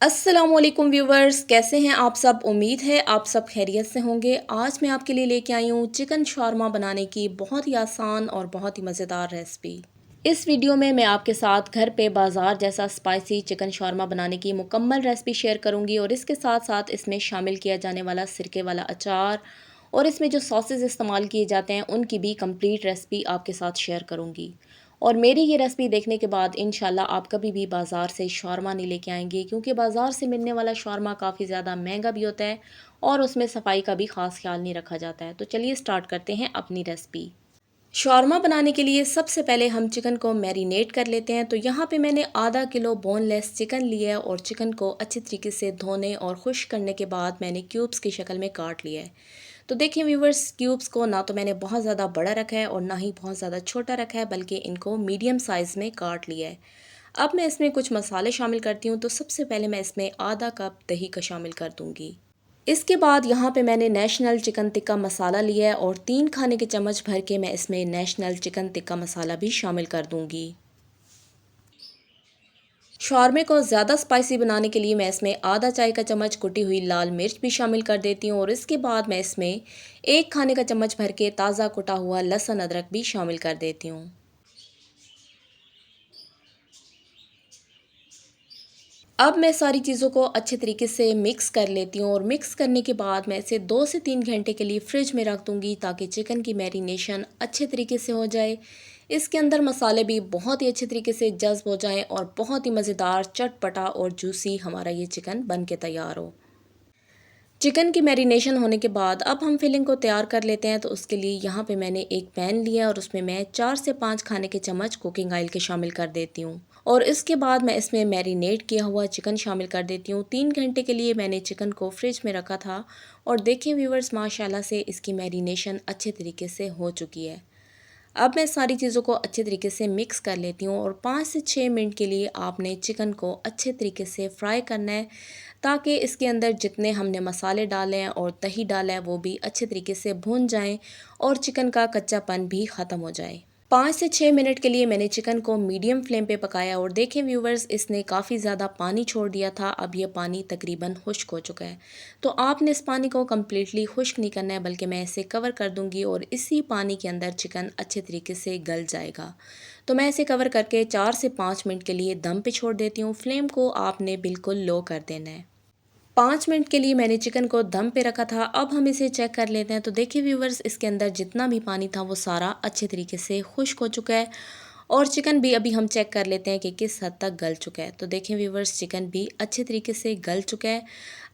अस्सलामुअलैकुम व्यूवर्स, कैसे हैं आप सब। उम्मीद है आप सब खैरियत से होंगे। आज मैं आपके लिए लेके आई हूँ चिकन शॉर्मा बनाने की बहुत ही आसान और बहुत ही मज़ेदार रेसिपी। इस वीडियो में मैं आपके साथ घर पे बाज़ार जैसा स्पाइसी चिकन शॉर्मा बनाने की मुकम्मल रेसिपी शेयर करूँगी और इसके साथ साथ इसमें शामिल किया जाने वाला सिरके वाला अचार और इसमें जो सॉसेज इस्तेमाल किए जाते हैं उनकी भी कंप्लीट रेसिपी आपके साथ शेयर करूँगी। और मेरी ये रेसिपी देखने के बाद इंशाल्लाह आप कभी भी बाज़ार से शौरमा नहीं लेके आएंगे, क्योंकि बाज़ार से मिलने वाला शौरमा काफ़ी ज़्यादा महंगा भी होता है और उसमें सफाई का भी ख़ास ख्याल नहीं रखा जाता है। तो चलिए स्टार्ट करते हैं अपनी रेसिपी। शौरमा बनाने के लिए सबसे पहले हम चिकन को मैरिनेट कर लेते हैं। तो यहाँ पे मैंने आधा किलो बोनलेस चिकन लिया है और चिकन को अच्छी तरीके से धोने और खुश्क करने के बाद मैंने क्यूब्स की शक्ल में काट लिया है। तो देखिए व्यूवर्स, क्यूब्स को ना तो मैंने बहुत ज़्यादा बड़ा रखा है और ना ही बहुत ज़्यादा छोटा रखा है, बल्कि इनको मीडियम साइज़ में काट लिया है। अब मैं इसमें कुछ मसाले शामिल करती हूँ। तो सबसे पहले मैं इसमें आधा कप दही का शामिल कर दूँगी। इसके बाद यहाँ पे मैंने नेशनल चिकन टिक्का मसाला लिया है और 3 खाने के चम्मच भर के मैं इसमें नेशनल चिकन टिक्का मसाला भी शामिल कर दूँगी। शॉर्मे को ज़्यादा स्पाइसी बनाने के लिए मैं इसमें आधा चाय का चम्मच कुटी हुई लाल मिर्च भी शामिल कर देती हूँ और इसके बाद मैं इसमें 1 खाने का चम्मच भर के ताज़ा कुटा हुआ लहसुन अदरक भी शामिल कर देती हूँ। अब मैं सारी चीज़ों को अच्छे तरीके से मिक्स कर लेती हूँ और मिक्स करने के बाद मैं इसे 2 से 3 घंटे के लिए फ्रिज में रख दूँगी, ताकि चिकन की मैरिनेशन अच्छे तरीके से हो जाए। इसके अंदर मसाले भी बहुत ही अच्छे तरीके से जज़्ब हो जाएं और बहुत ही मज़ेदार, चटपटा और जूसी हमारा ये चिकन बन के तैयार हो। चिकन की मैरिनेशन होने के बाद अब हम फिलिंग को तैयार कर लेते हैं। तो उसके लिए यहाँ पे मैंने एक पैन लिया और उसमें मैं 4 से 5 खाने के चम्मच कुकिंग ऑयल के शामिल कर देती हूँ और इसके बाद मैं इसमें मैरिनेट किया हुआ चिकन शामिल कर देती हूँ। 3 घंटे के लिए मैंने चिकन को फ्रिज में रखा था और देखें व्यूवर्स, माशाल्लाह से इसकी मैरिनेशन अच्छे तरीके से हो चुकी है। अब मैं सारी चीज़ों को अच्छे तरीके से मिक्स कर लेती हूँ और 5 से 6 मिनट के लिए आपने चिकन को अच्छे तरीके से फ्राई करना है, ताकि इसके अंदर जितने हमने मसाले डाले हैं और दही डाला है वो भी अच्छे तरीके से भून जाएं और चिकन का कच्चापन भी ख़त्म हो जाए। 5 से 6 मिनट के लिए मैंने चिकन को मीडियम फ्लेम पे पकाया और देखें व्यूवर्स, इसने काफ़ी ज़्यादा पानी छोड़ दिया था। अब ये पानी तकरीबन खुश्क हो चुका है। तो आपने इस पानी को कम्प्लीटली खुश्क नहीं करना है, बल्कि मैं इसे कवर कर दूंगी और इसी पानी के अंदर चिकन अच्छे तरीके से गल जाएगा। तो मैं इसे कवर करके 4 से 5 मिनट के लिए दम पे छोड़ देती हूँ। फ्लेम को आपने बिल्कुल लो कर देना है। 5 मिनट के लिए मैंने चिकन को दम पे रखा था। अब हम इसे चेक कर लेते हैं। तो देखिए व्यूवर्स, इसके अंदर जितना भी पानी था वो सारा अच्छे तरीके से खुश्क हो चुका है और चिकन भी अभी हम चेक कर लेते हैं कि किस हद तक गल चुका है। तो देखें व्यूवर्स, चिकन भी अच्छे तरीके से गल चुका है।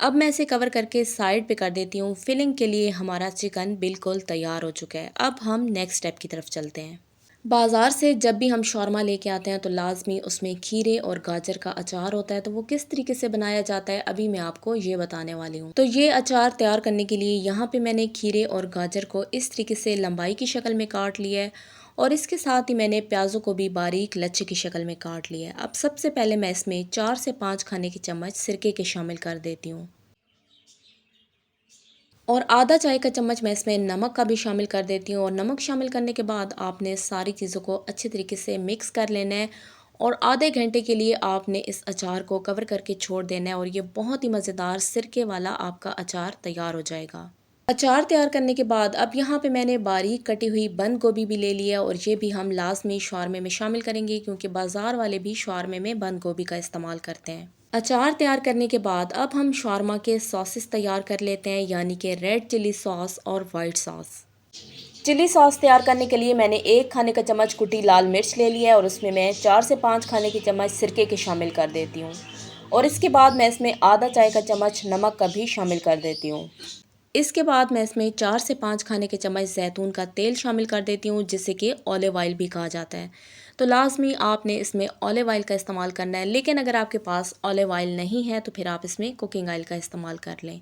अब मैं इसे कवर करके साइड पे कर देती हूँ। फिलिंग के लिए हमारा चिकन बिल्कुल तैयार हो चुका है। अब हम नेक्स्ट स्टेप की तरफ चलते हैं। बाज़ार से जब भी हम शौरमा लेके आते हैं तो लाज़मी उसमें खीरे और गाजर का अचार होता है। तो वो किस तरीके से बनाया जाता है अभी मैं आपको ये बताने वाली हूँ। तो ये अचार तैयार करने के लिए यहाँ पे मैंने खीरे और गाजर को इस तरीके से लंबाई की शक्ल में काट लिया है और इसके साथ ही मैंने प्याज़ों को भी बारीक लच्छे की शक्ल में काट लिया है। अब सबसे पहले मैं इसमें 4 से 5 खाने के चम्मच सिरके के शामिल कर देती हूँ और आधा चाय का चम्मच मैं इसमें नमक का भी शामिल कर देती हूँ और नमक शामिल करने के बाद आपने सारी चीज़ों को अच्छे तरीके से मिक्स कर लेना है और आधे घंटे के लिए आपने इस अचार को कवर करके छोड़ देना है और ये बहुत ही मज़ेदार सिरके वाला आपका अचार तैयार हो जाएगा। अचार तैयार करने के बाद अब यहाँ पे मैंने बारीक कटी हुई बंद गोभी भी ले लिया और ये भी हम लाजमी शौरमे में शामिल करेंगे, क्योंकि बाज़ार वाले भी शौरमे में बंद गोभी का इस्तेमाल करते हैं। अचार तैयार करने के बाद अब हम शौरमा के सॉसेस तैयार कर लेते हैं, यानी कि रेड चिली सॉस और वाइट सॉस। चिली सॉस तैयार करने के लिए मैंने 1 खाने का चम्मच कुटी लाल मिर्च ले लिया है और उसमें मैं 4 से 5 खाने के चम्मच सिरके के शामिल कर देती हूँ और इसके बाद मैं इसमें आधा चाय का चम्मच नमक का भी शामिल कर देती हूँ। इसके बाद मैं इसमें 4 से 5 खाने के चम्मच जैतून का तेल शामिल कर देती हूँ, जिसे कि ऑलिव ऑयल भी कहा जाता है। तो लाजमी आपने इसमें ऑलिव ऑयल का इस्तेमाल करना है, लेकिन अगर आपके पास ऑलिव ऑयल नहीं है तो फिर आप इसमें कुकिंग ऑयल का इस्तेमाल कर लें।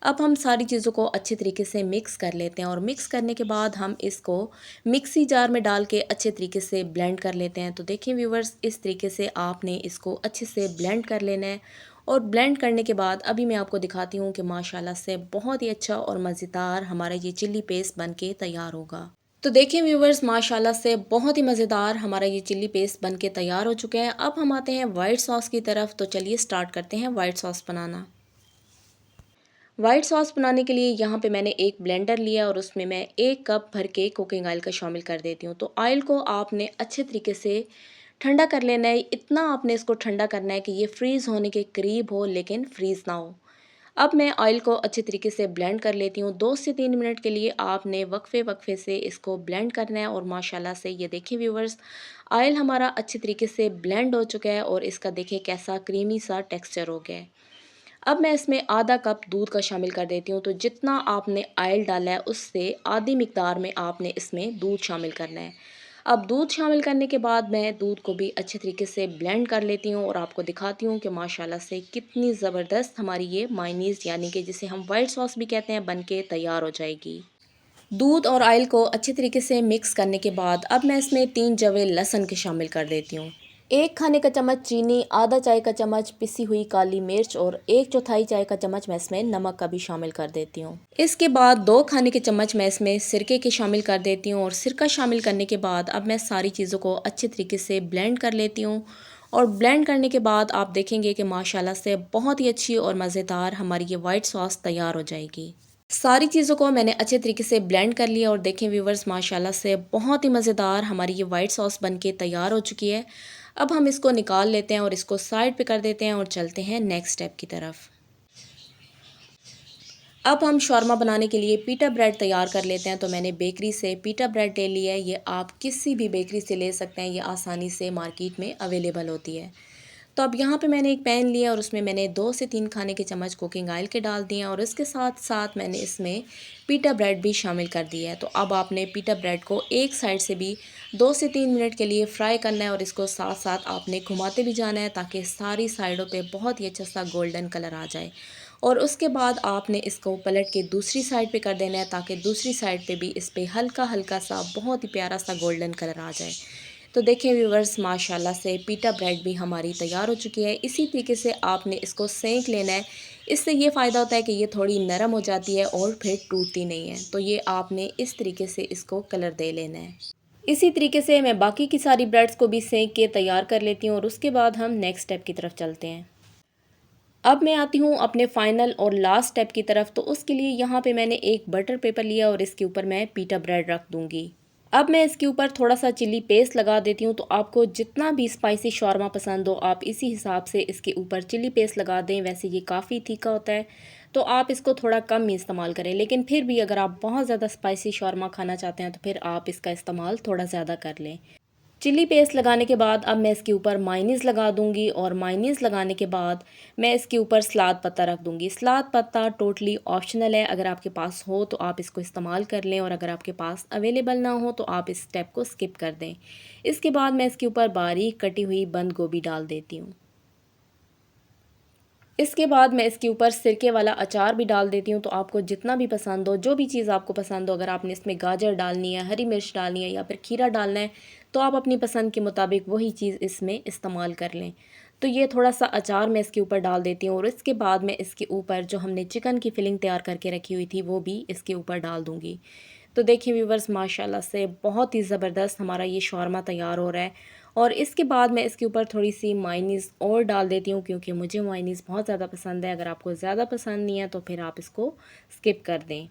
अब हम सारी चीज़ों को अच्छे तरीके से मिक्स कर लेते हैं और मिक्स करने के बाद हम इसको मिक्सी जार में डाल के अच्छे तरीके से ब्लेंड कर लेते हैं। तो देखिए व्यूवर्स, इस तरीके से आपने इसको अच्छे से ब्लेंड कर लेना है और ब्लेंड करने के बाद अभी मैं आपको दिखाती हूँ कि माशाल्लाह से बहुत ही अच्छा और मज़ेदार हमारा ये चिल्ली पेस्ट बन के तैयार होगा। तो देखिए व्यूवर्स, माशाल्लाह से बहुत ही मज़ेदार हमारा ये चिल्ली पेस्ट बन के तैयार हो चुका है। अब हम आते हैं वाइट सॉस की तरफ। तो चलिए स्टार्ट करते हैं वाइट सॉस बनाना। वाइट सॉस बनाने के लिए यहाँ पे मैंने एक ब्लेंडर लिया और उसमें मैं 1 कप भर के कुकिंग ऑयल का शामिल कर देती हूँ। तो ऑयल को आपने अच्छे तरीके से ठंडा कर लेना है। इतना आपने इसको ठंडा करना है कि ये फ्रीज़ होने के करीब हो लेकिन फ्रीज़ ना हो। अब मैं ऑयल को अच्छे तरीके से ब्लेंड कर लेती हूँ। 2 से 3 मिनट के लिए आपने वक्फे वक्फे से इसको ब्लेंड करना है। और माशाल्लाह से ये देखिए व्यूवर्स, ऑयल हमारा अच्छे तरीके से ब्लेंड हो चुका है और इसका देखिए कैसा क्रीमी सा टेक्सचर हो गया है। अब मैं इसमें आधा कप दूध का शामिल कर देती हूँ। तो जितना आपने ऑयल डाला है उससे आधी मिकदार में आपने इसमें दूध शामिल करना है। अब दूध शामिल करने के बाद मैं दूध को भी अच्छे तरीके से ब्लेंड कर लेती हूँ और आपको दिखाती हूँ कि माशाल्लाह से कितनी ज़बरदस्त हमारी ये मायनीज़ यानी कि जिसे हम वाइट सॉस भी कहते हैं बन के तैयार हो जाएगी। दूध और ऑयल को अच्छे तरीके से मिक्स करने के बाद अब मैं इसमें 3 जवे लहसुन के शामिल कर देती हूँ। 1 खाने का चम्मच चीनी, आधा चाय का चम्मच पिसी हुई काली मिर्च और 1/4 चाय का चम्मच मैं इसमें नमक का भी शामिल कर देती हूँ। इसके बाद 2 खाने के चम्मच मैं इसमें सिरके के शामिल कर देती हूँ और सिरका शामिल करने के बाद अब मैं सारी चीज़ों को अच्छे तरीके से ब्लेंड कर लेती हूँ। और ब्लेंड करने के बाद आप देखेंगे कि माशाल्लाह से बहुत ही अच्छी और मज़ेदार हमारी ये वाइट सॉस तैयार हो जाएगी। सारी चीज़ों को मैंने अच्छे तरीके से ब्लेंड कर लिया और देखें व्यूवर्स, माशाल्लाह से बहुत ही मज़ेदार हमारी ये वाइट सॉस बन के तैयार हो चुकी है। अब हम इसको निकाल लेते हैं और इसको साइड पे कर देते हैं और चलते हैं नेक्स्ट स्टेप की तरफ। अब हम शौरमा बनाने के लिए पीटा ब्रेड तैयार कर लेते हैं। तो मैंने बेकरी से पीटा ब्रेड ले लिया है। ये आप किसी भी बेकरी से ले सकते हैं, ये आसानी से मार्केट में अवेलेबल होती है। तो अब यहाँ पे मैंने एक पैन लिया और उसमें मैंने 2 से 3 खाने के चम्मच कुकिंग ऑयल के डाल दिए और इसके साथ साथ मैंने इसमें पीटा ब्रेड भी शामिल कर दिया है। तो अब आपने पीटा ब्रेड को एक साइड से भी 2 से 3 मिनट के लिए फ्राई करना है और इसको साथ साथ आपने घुमाते भी जाना है ताकि सारी साइडों पे बहुत ही अच्छा सा गोल्डन कलर आ जाए। और उसके बाद आपने इसको पलट के दूसरी साइड पे कर देना है ताकि दूसरी साइड पे भी इस पे हल्का हल्का सा बहुत ही प्यारा सा गोल्डन कलर आ जाए। तो देखिए व्यूवर्स, माशाल्लाह से पीटा ब्रेड भी हमारी तैयार हो चुकी है। इसी तरीके से आपने इसको सेंक लेना है। इससे ये फ़ायदा होता है कि ये थोड़ी नरम हो जाती है और फिर टूटती नहीं है। तो ये आपने इस तरीके से इसको कलर दे लेना है। इसी तरीके से मैं बाकी की सारी ब्रेड्स को भी सेंक के तैयार कर लेती हूँ और उसके बाद हम नेक्स्ट स्टेप की तरफ चलते हैं। अब मैं आती हूँ अपने फाइनल और लास्ट स्टेप की तरफ। तो उसके लिए यहाँ पे मैंने एक बटर पेपर लिया और इसके ऊपर मैं पीटा ब्रेड रख दूँगी। अब मैं इसके ऊपर थोड़ा सा चिल्ली पेस्ट लगा देती हूँ। तो आपको जितना भी स्पाइसी शौरमा पसंद हो आप इसी हिसाब से इसके ऊपर चिल्ली पेस्ट लगा दें। वैसे ये काफ़ी तीखा होता है तो आप इसको थोड़ा कम ही इस्तेमाल करें, लेकिन फिर भी अगर आप बहुत ज़्यादा स्पाइसी शौरमा खाना चाहते हैं तो फिर आप इसका इस्तेमाल थोड़ा ज़्यादा कर लें। चिल्ली पेस्ट लगाने के बाद अब मैं इसके ऊपर मायनीज़ लगा दूंगी और मायनीज़ लगाने के बाद मैं इसके ऊपर सलाद पत्ता रख दूंगी। सलाद पत्ता टोटली ऑप्शनल है, अगर आपके पास हो तो आप इसको इस्तेमाल कर लें और अगर आपके पास अवेलेबल ना हो तो आप इस स्टेप को स्किप कर दें। इसके बाद मैं इसके ऊपर बारीक कटी हुई बंद गोभी डाल देती हूँ। इसके बाद मैं इसके ऊपर सिरके वाला अचार भी डाल देती हूँ। तो आपको जितना भी पसंद हो, जो भी चीज़ आपको पसंद हो, अगर आपने इसमें गाजर डालनी है, हरी मिर्च डालनी है या फिर खीरा डालना है तो आप अपनी पसंद के मुताबिक वही चीज़ इसमें इस्तेमाल कर लें। तो ये थोड़ा सा अचार मैं इसके ऊपर डाल देती हूँ और इसके बाद मैं इसके ऊपर जो हमने चिकन की फिलिंग तैयार करके रखी हुई थी वो भी इसके ऊपर डाल दूँगी। तो देखिए व्यूवर्स, माशाल्लाह से बहुत ही ज़बरदस्त हमारा ये शौरमा तैयार हो रहा है। और इसके बाद मैं इसके ऊपर थोड़ी सी मायनीज़ और डाल देती हूँ क्योंकि मुझे मायनीज़ बहुत ज़्यादा पसंद है। अगर आपको ज़्यादा पसंद नहीं है तो फिर आप इसको स्किप कर दें।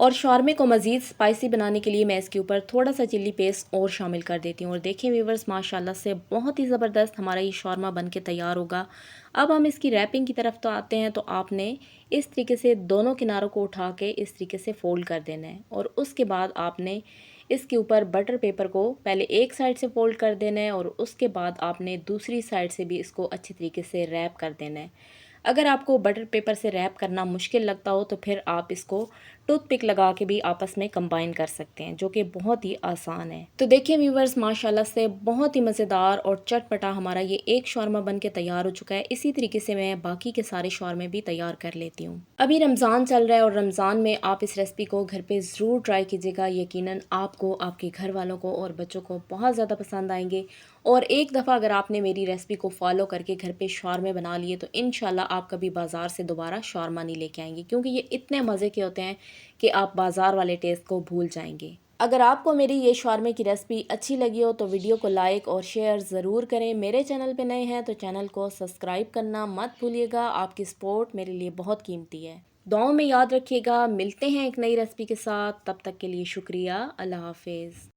और शौरमे को मज़ीद स्पाइसी बनाने के लिए मैं इसके ऊपर थोड़ा सा चिल्ली पेस्ट और शामिल कर देती हूँ। और देखिए व्यूवर्स, माशाल्लाह से बहुत ही ज़बरदस्त हमारा ये शौरमा बन के तैयार होगा। अब हम इसकी रैपिंग की तरफ तो आते हैं। तो आपने इस तरीके से दोनों किनारों को उठा के इस तरीके से फ़ोल्ड कर देना है और उसके बाद आपने इसके ऊपर बटर पेपर को पहले एक साइड से फ़ोल्ड कर देना है और उसके बाद आपने दूसरी साइड से भी इसको अच्छी तरीके से रैप कर देना है। अगर आपको बटर पेपर से रैप करना मुश्किल लगता हो तो फिर आप इसको टूथपिक लगा के भी आपस में कंबाइन कर सकते हैं, जो कि बहुत ही आसान है। तो देखिए व्यूवर्स, माशाल्लाह से बहुत ही मज़ेदार और चटपटा हमारा ये एक शौरमा बन के तैयार हो चुका है। इसी तरीके से मैं बाकी के सारे शौरमे भी तैयार कर लेती हूँ। अभी रमज़ान चल रहा है और रमज़ान में आप इस रेसिपी को घर पे ज़रूर ट्राई कीजिएगा। यकीनन आपको, आपके घर वालों को और बच्चों को बहुत ज़्यादा पसंद आएंगे। और एक दफ़ा अगर आपने मेरी रेसिपी को फॉलो करके घर पे शौरमे बना लिए तो इंशाल्लाह आप कभी बाज़ार से दोबारा शौरमा नहीं लेके आएंगे, क्योंकि ये इतने मज़े के होते हैं कि आप बाज़ार वाले टेस्ट को भूल जाएंगे। अगर आपको मेरी ये शॉर्मे की रेसिपी अच्छी लगी हो तो वीडियो को लाइक और शेयर ज़रूर करें। मेरे चैनल पे नए हैं तो चैनल को सब्सक्राइब करना मत भूलिएगा। आपकी सपोर्ट मेरे लिए बहुत कीमती है। दुआओं में याद रखिएगा। मिलते हैं एक नई रेसिपी के साथ। तब तक के लिए शुक्रिया। अल्लाह हाफिज़।